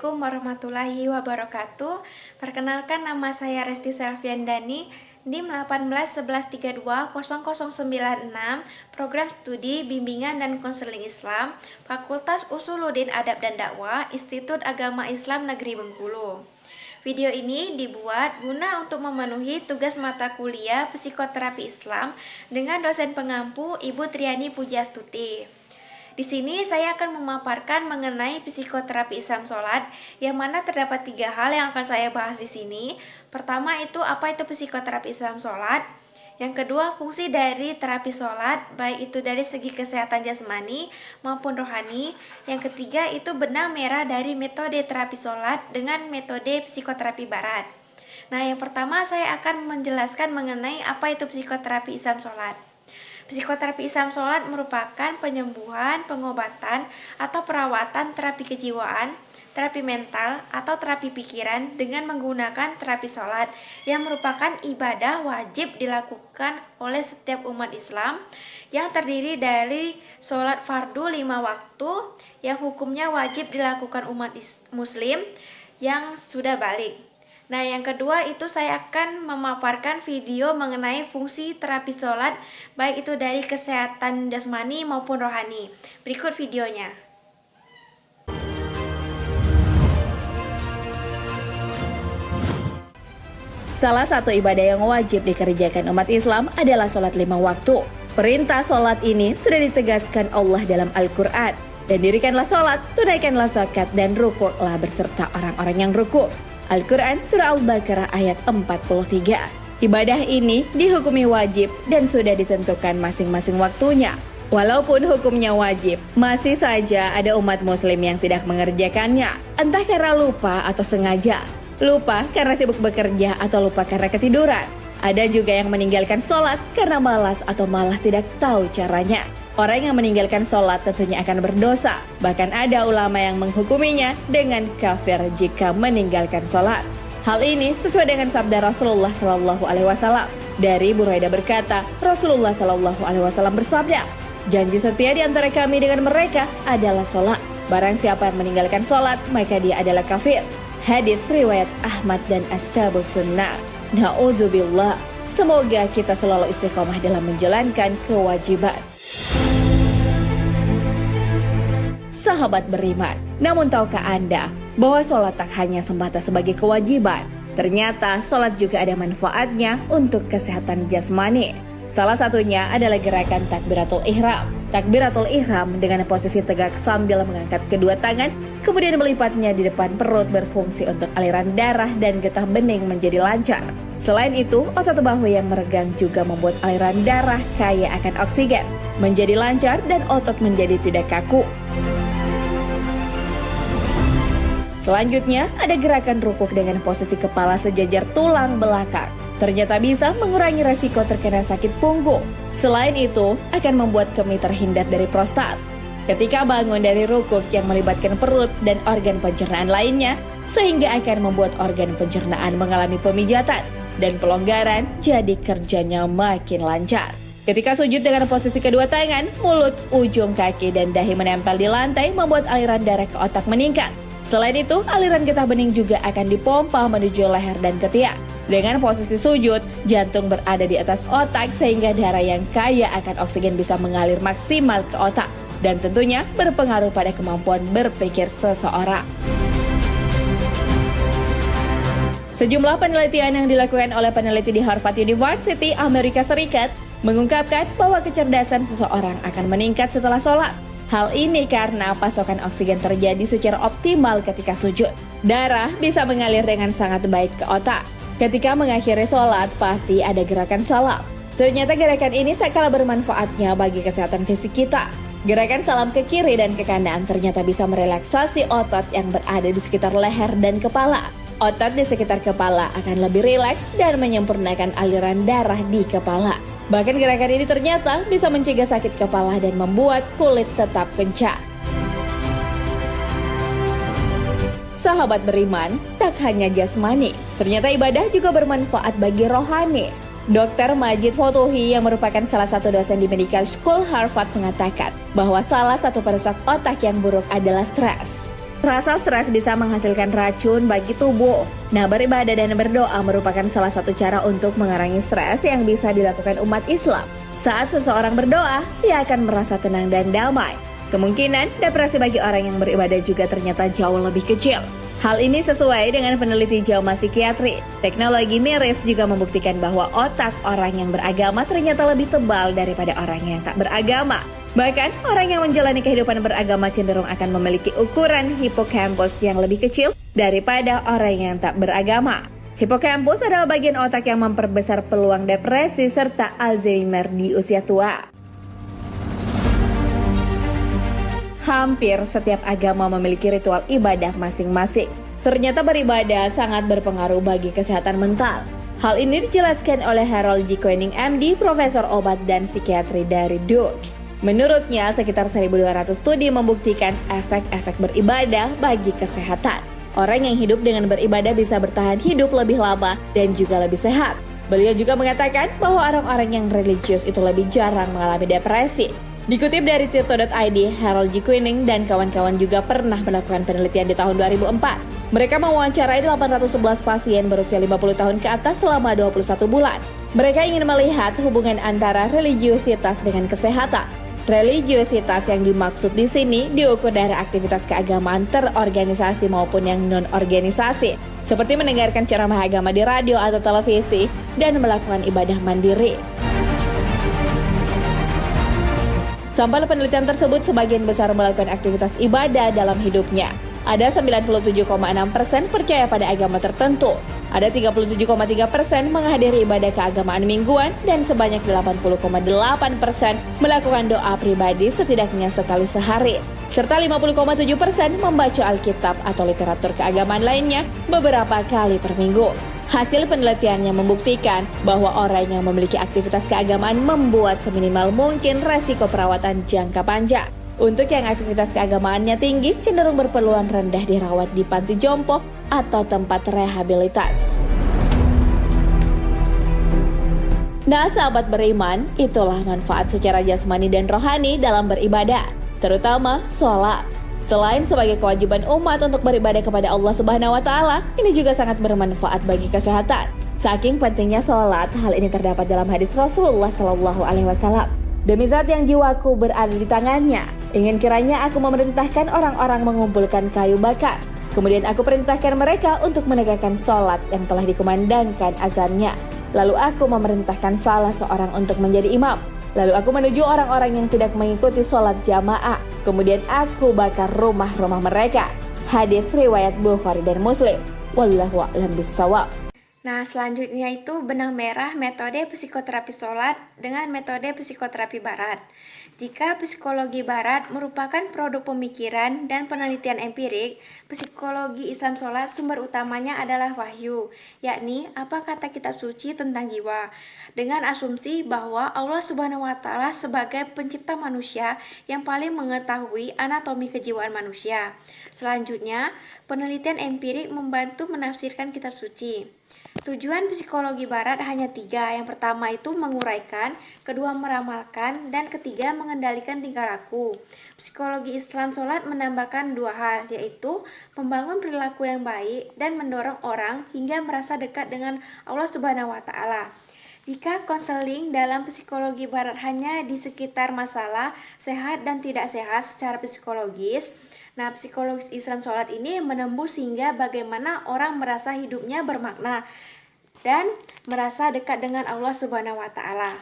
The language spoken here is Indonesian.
Assalamualaikum warahmatullahi wabarakatuh. Perkenalkan, nama saya Resti Selviandani, NIM 1811320096, Program Studi Bimbingan dan Konseling Islam, Fakultas Usuluddin Adab dan Dakwah, Institut Agama Islam Negeri Bengkulu. Video ini dibuat guna untuk memenuhi tugas mata kuliah Psikoterapi Islam dengan dosen pengampu Ibu Triani Pujastuti. Di sini saya akan memaparkan mengenai psikoterapi Islam sholat, yang mana terdapat 3 hal yang akan saya bahas di sini. Pertama itu apa itu psikoterapi Islam sholat. Yang kedua, fungsi dari terapi sholat, baik itu dari segi kesehatan jasmani maupun rohani. Yang ketiga itu benang merah dari metode terapi sholat dengan metode psikoterapi barat. Nah, yang pertama saya akan menjelaskan mengenai apa itu psikoterapi Islam sholat. Psikoterapi Islam sholat merupakan penyembuhan, pengobatan, atau perawatan terapi kejiwaan, terapi mental, atau terapi pikiran dengan menggunakan terapi sholat yang merupakan ibadah wajib dilakukan oleh setiap umat Islam yang terdiri dari sholat fardu 5 waktu yang hukumnya wajib dilakukan umat muslim yang sudah balik. Nah, yang kedua itu saya akan memaparkan video mengenai fungsi terapi sholat, baik itu dari kesehatan jasmani maupun rohani. Berikut videonya. Salah satu ibadah yang wajib dikerjakan umat Islam adalah sholat 5 waktu. Perintah sholat ini sudah ditegaskan Allah dalam Al-Quran. Dan dirikanlah sholat, tunaikanlah zakat, dan rukuklah berserta orang-orang yang rukuk. Al-Quran Surah Al-Baqarah ayat 43. Ibadah ini dihukumi wajib dan sudah ditentukan masing-masing waktunya. Walaupun hukumnya wajib, masih saja ada umat muslim yang tidak mengerjakannya. Entah karena lupa atau sengaja. Lupa karena sibuk bekerja atau lupa karena ketiduran. Ada juga yang meninggalkan sholat karena malas atau malah tidak tahu caranya. Orang yang meninggalkan sholat tentunya akan berdosa. Bahkan ada ulama yang menghukuminya dengan kafir jika meninggalkan sholat. Hal ini sesuai dengan sabda Rasulullah SAW. Dari Buraidah berkata, Rasulullah SAW bersabda, janji setia di antara kami dengan mereka adalah sholat. Barang siapa yang meninggalkan sholat, maka dia adalah kafir. Hadits riwayat Ahmad dan Ashabus Sunnah. Na'udzubillah. Semoga kita selalu istiqomah dalam menjalankan kewajiban. Sahabat beriman, namun tahukah Anda bahwa sholat tak hanya sebatas sebagai kewajiban? Ternyata sholat juga ada manfaatnya untuk kesehatan jasmani. Salah satunya adalah gerakan takbiratul ihram. Takbiratul ihram dengan posisi tegak sambil mengangkat kedua tangan, kemudian melipatnya di depan perut berfungsi untuk aliran darah dan getah bening menjadi lancar. Selain itu, otot bahu yang meregang juga membuat aliran darah kaya akan oksigen menjadi lancar dan otot menjadi tidak kaku. Selanjutnya, ada gerakan rukuk dengan posisi kepala sejajar tulang belakang. Ternyata bisa mengurangi resiko terkena sakit punggung. Selain itu, akan membuat kemih terhindar dari prostat. Ketika bangun dari rukuk yang melibatkan perut dan organ pencernaan lainnya, sehingga akan membuat organ pencernaan mengalami pemijatan dan pelonggaran, jadi kerjanya makin lancar. Ketika sujud dengan posisi kedua tangan, mulut, ujung kaki, dan dahi menempel di lantai membuat aliran darah ke otak meningkat. Selain itu, aliran getah bening juga akan dipompa menuju leher dan ketiak. Dengan posisi sujud, jantung berada di atas otak sehingga darah yang kaya akan oksigen bisa mengalir maksimal ke otak. Dan tentunya berpengaruh pada kemampuan berpikir seseorang. Sejumlah penelitian yang dilakukan oleh peneliti di Harvard University, Amerika Serikat, mengungkapkan bahwa kecerdasan seseorang akan meningkat setelah sholat. Hal ini karena pasokan oksigen terjadi secara optimal ketika sujud. Darah bisa mengalir dengan sangat baik ke otak. Ketika mengakhiri sholat, pasti ada gerakan salam. Ternyata gerakan ini tak kalah bermanfaatnya bagi kesehatan fisik kita. Gerakan salam ke kiri dan ke kanan ternyata bisa merelaksasi otot yang berada di sekitar leher dan kepala. Otot di sekitar kepala akan lebih rileks dan menyempurnakan aliran darah di kepala. Bahkan gerakan ini ternyata bisa mencegah sakit kepala dan membuat kulit tetap kencang. Sahabat beriman, tak hanya jasmani, ternyata ibadah juga bermanfaat bagi rohani. Dr. Majid Fotuhi yang merupakan salah satu dosen di Medical School Harvard mengatakan bahwa salah satu perusak otak yang buruk adalah stres. Rasa stres bisa menghasilkan racun bagi tubuh. Nah, beribadah dan berdoa merupakan salah satu cara untuk mengurangi stres yang bisa dilakukan umat Islam. Saat seseorang berdoa, ia akan merasa tenang dan damai. Kemungkinan depresi bagi orang yang beribadah juga ternyata jauh lebih kecil. Hal ini sesuai dengan peneliti JAMA Psikiatri. Teknologi MIRIS juga membuktikan bahwa otak orang yang beragama ternyata lebih tebal daripada orang yang tak beragama. Bahkan, orang yang menjalani kehidupan beragama cenderung akan memiliki ukuran hipokampus yang lebih kecil daripada orang yang tak beragama. Hipokampus adalah bagian otak yang memperbesar peluang depresi serta Alzheimer di usia tua. Hampir setiap agama memiliki ritual ibadah masing-masing. Ternyata beribadah sangat berpengaruh bagi kesehatan mental. Hal ini dijelaskan oleh Harold G. Koenig MD, Profesor Obat dan Psikiatri dari Duke. Menurutnya, sekitar 1.200 studi membuktikan efek-efek beribadah bagi kesehatan. Orang yang hidup dengan beribadah bisa bertahan hidup lebih lama dan juga lebih sehat. Beliau juga mengatakan bahwa orang-orang yang religius itu lebih jarang mengalami depresi. Dikutip dari Tirto.id, Harold G. Koenig dan kawan-kawan juga pernah melakukan penelitian di tahun 2004. Mereka mewawancarai 811 pasien berusia 50 tahun ke atas selama 21 bulan. Mereka ingin melihat hubungan antara religiusitas dengan kesehatan. Religiusitas yang dimaksud di sini diukur dari aktivitas keagamaan terorganisasi maupun yang non-organisasi, seperti mendengarkan ceramah agama di radio atau televisi dan melakukan ibadah mandiri. Sampel penelitian tersebut sebagian besar melakukan aktivitas ibadah dalam hidupnya. Ada 97,6% percaya pada agama tertentu. Ada 37,3% menghadiri ibadah keagamaan mingguan dan sebanyak 80,8% melakukan doa pribadi setidaknya sekali sehari. Serta 50,7% membaca Alkitab atau literatur keagamaan lainnya beberapa kali per minggu. Hasil penelitiannya membuktikan bahwa orang yang memiliki aktivitas keagamaan membuat seminimal mungkin resiko perawatan jangka panjang. Untuk yang aktivitas keagamaannya tinggi, cenderung berpeluang rendah dirawat di panti jompo atau tempat rehabilitas. Nah, sahabat beriman, itulah manfaat secara jasmani dan rohani dalam beribadah, terutama sholat. Selain sebagai kewajiban umat untuk beribadah kepada Allah Subhanahu wa Ta'ala, ini juga sangat bermanfaat bagi kesehatan. Saking pentingnya sholat, hal ini terdapat dalam hadis Rasulullah SAW. Demi zat yang jiwaku berada di tangannya, ingin kiranya aku memerintahkan orang-orang mengumpulkan kayu bakar. Kemudian aku perintahkan mereka untuk menegakkan sholat yang telah dikumandangkan azannya. Lalu aku memerintahkan salah seorang untuk menjadi imam. Lalu aku menuju orang-orang yang tidak mengikuti sholat jamaah. Kemudian aku bakar rumah-rumah mereka. Hadis riwayat Bukhari dan Muslim. Wallahu a'lam bishawab. Nah, selanjutnya itu benang merah metode psikoterapi sholat dengan metode psikoterapi barat. Jika psikologi barat merupakan produk pemikiran dan penelitian empirik, psikologi Islam sholat sumber utamanya adalah wahyu, yakni apa kata kitab suci tentang jiwa, dengan asumsi bahwa Allah Subhanahu wa Ta'ala sebagai pencipta manusia yang paling mengetahui anatomi kejiwaan manusia. Selanjutnya, penelitian empirik membantu menafsirkan kitab suci. Tujuan psikologi barat hanya 3. Yang pertama itu menguraikan, kedua meramalkan, dan ketiga mengendalikan tingkah laku. Psikologi Islam sholat menambahkan 2 hal, yaitu membangun perilaku yang baik dan mendorong orang hingga merasa dekat dengan Allah Subhanahu wa Ta'ala. Jika konseling dalam psikologi barat hanya di sekitar masalah sehat dan tidak sehat secara psikologis, nah, psikologis Islam sholat ini menembus hingga bagaimana orang merasa hidupnya bermakna dan merasa dekat dengan Allah Subhanahu wa Ta'ala.